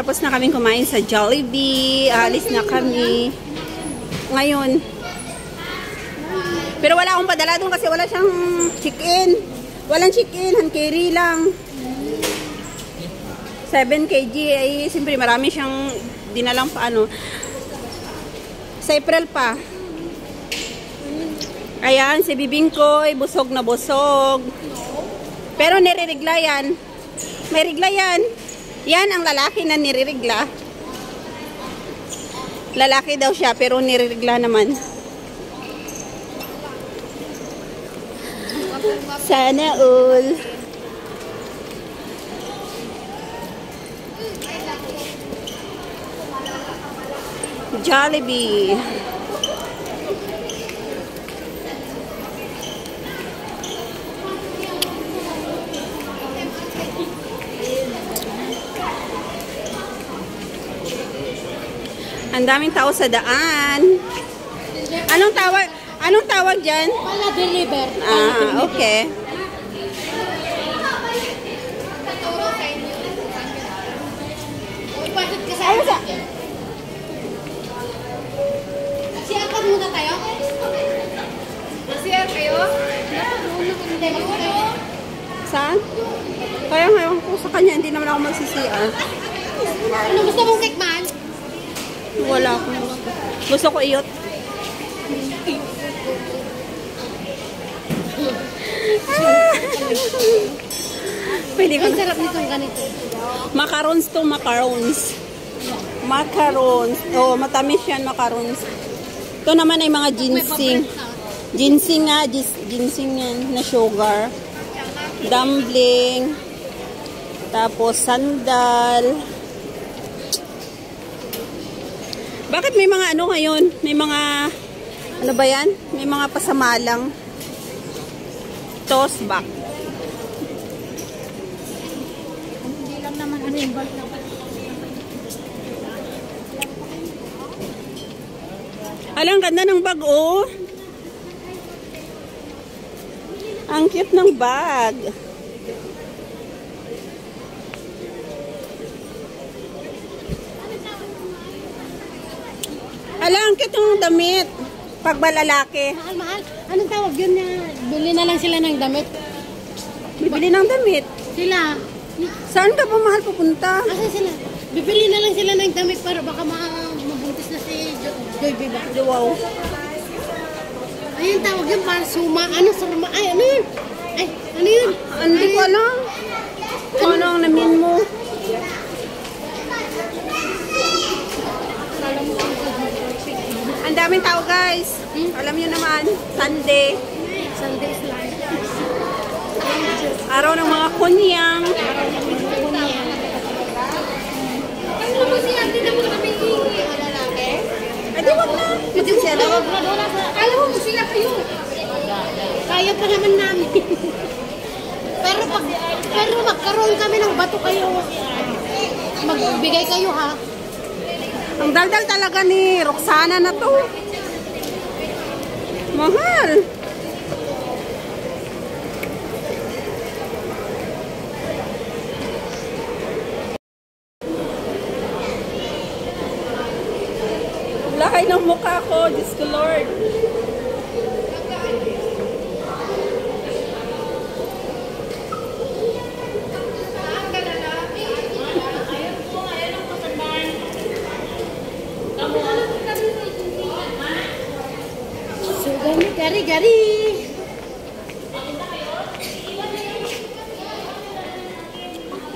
Tapos na kaming kumain sa Jollibee. Alis na kami. Ngayon. Pero wala akong padala doon kasi wala siyang chicken. Walang chicken. Hand-carry lang. 7 kg. Ay, siyempre marami siyang dinalang pa ano. Sa April pa. Ayan, si Bibingkoy. Busog na busog. Pero nirerigla yan. May rigla yan. Yan ang lalaki na nirerigla. Lalaki daw siya pero nirerigla naman. Sana all. Jollibee. Ang daming tao sa daan. Anong tawag? Anong tawag dyan? Pala deliver. Ah, okay. Ayun sa. Siyakan muna tayo. Siyakan kayo? Saan? Kaya ngayon ko sa kanya, hindi naman ako magsisiyan. Ano gusto mong cake man? Wala akong gusto. Gusto ko iyot. Pwede ko. Ang sarap nitong ganito. Macarons to macarons. Macarons. Oh, matamis yan macarons. Ito naman ay mga ginseng. Ginseng nga. Ginseng yan na sugar. Dumpling. Tapos sandal. Bakit may mga ano ngayon? May mga, ano ba yan? May mga pasamalang. Toast back. Hindi lang naman ano yung bag na. Alang ganda ng bag, oh. Ang cute ng bag. Alang cute ng damit. Pag balalaki. Mahal, mahal. Anong tawag yun na? Bili na lang sila ng damit. Bibili ng damit. Sila. Saan ka ba mahal pupunta? Asa sila? Bibili na lang sila ng damit para baka mabuntis na si Joy Biba. Wow. Ayun tawag yun para suma. Ano suma? Ay, ano yun? Ay, ano yun? Hindi ko alam. Kung ano ang namin mo. Ang daming tao guys. Alam nyo naman, Sunday. Sunday is life. Araw ng mga kunyang. Ano ba siya? Hindi na mo kami lalaki? Eh di wag na. Kasi siya na. Alam mo sila kayo. Kaya pa naman namin. pero magkaroon kami ng bato kayo. Magbigay kayo ha. Ang daldal talaga ni Roxana na to. Mahal. Lahay ng mukha ko, Diyos ko Lord. Gari-gari.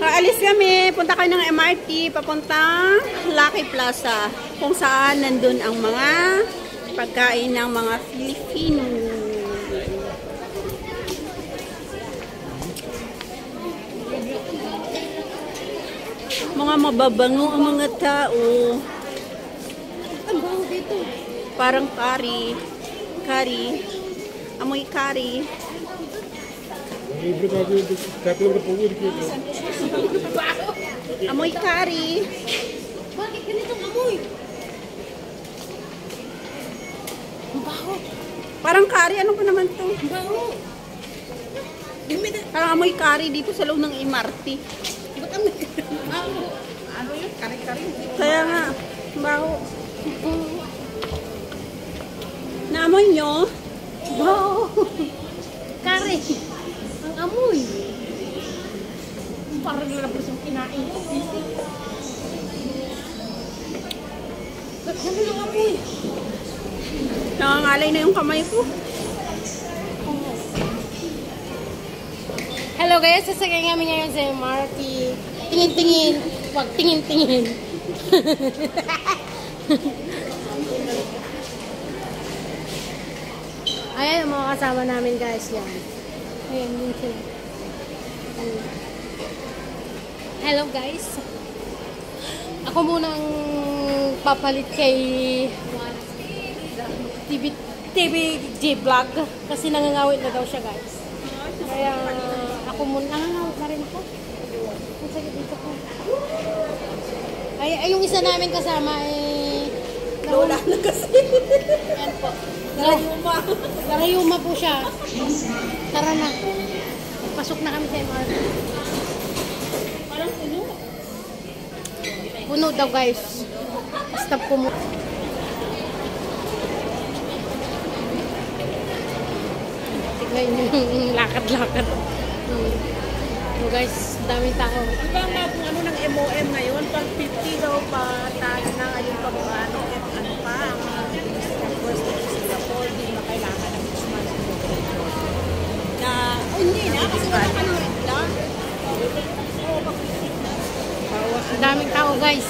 Aalis kami, punta kayo ng MRT, papuntang Lucky Plaza, kung saan nandun ang mga pagkain ng mga Filipino. Mga mababango ang mga tao. Ang baho dito. Parang curry. Curry. Amoy curry. Amoy curry. Bakit ganitong amoy? Ang baho. Parang curry. Ano pa naman to? Ang baho. Parang amoy curry dito sa loob ng MRT. Ba't amoy? Baho. Ano yun? kari-kari. Kaya nga, baho. Naamoy nyo? Wow! Kare! Ang amoy! Parang lalabas yung kinain ko. Ganda ng amoy! Nangangalay na yung kamay ko. Hello guys, sasakay kami ngayon sa MRT. Tingin-tingin. Wag tingin-tingin. Ayan ang mga kasama namin guys yan. Ayan din sila. Hello guys. Ako munang papalit kay TVG Vlog kasi nangangawit na daw siya guys. Kaya ako muna nangangawit na rin ako. Ang sakit dito ko. Ay, yung isa namin kasama Lola na kasi. Yan po. Narayuma. Narayuma po siya. Tara na. Pasok na kami sa MRT. Parang puno. Puno daw guys. Stop ko muna. Tignan yung lakad-lakad. So guys, daming tao. Diba nga kung ano ng MOM ngayon, pag 50 daw pa tayo na ngayon pag ano pa, ang first in Singapore, di na kailangan ng 6 months. Hindi na, kasi wala ka ng red lang. Ang daming tao guys.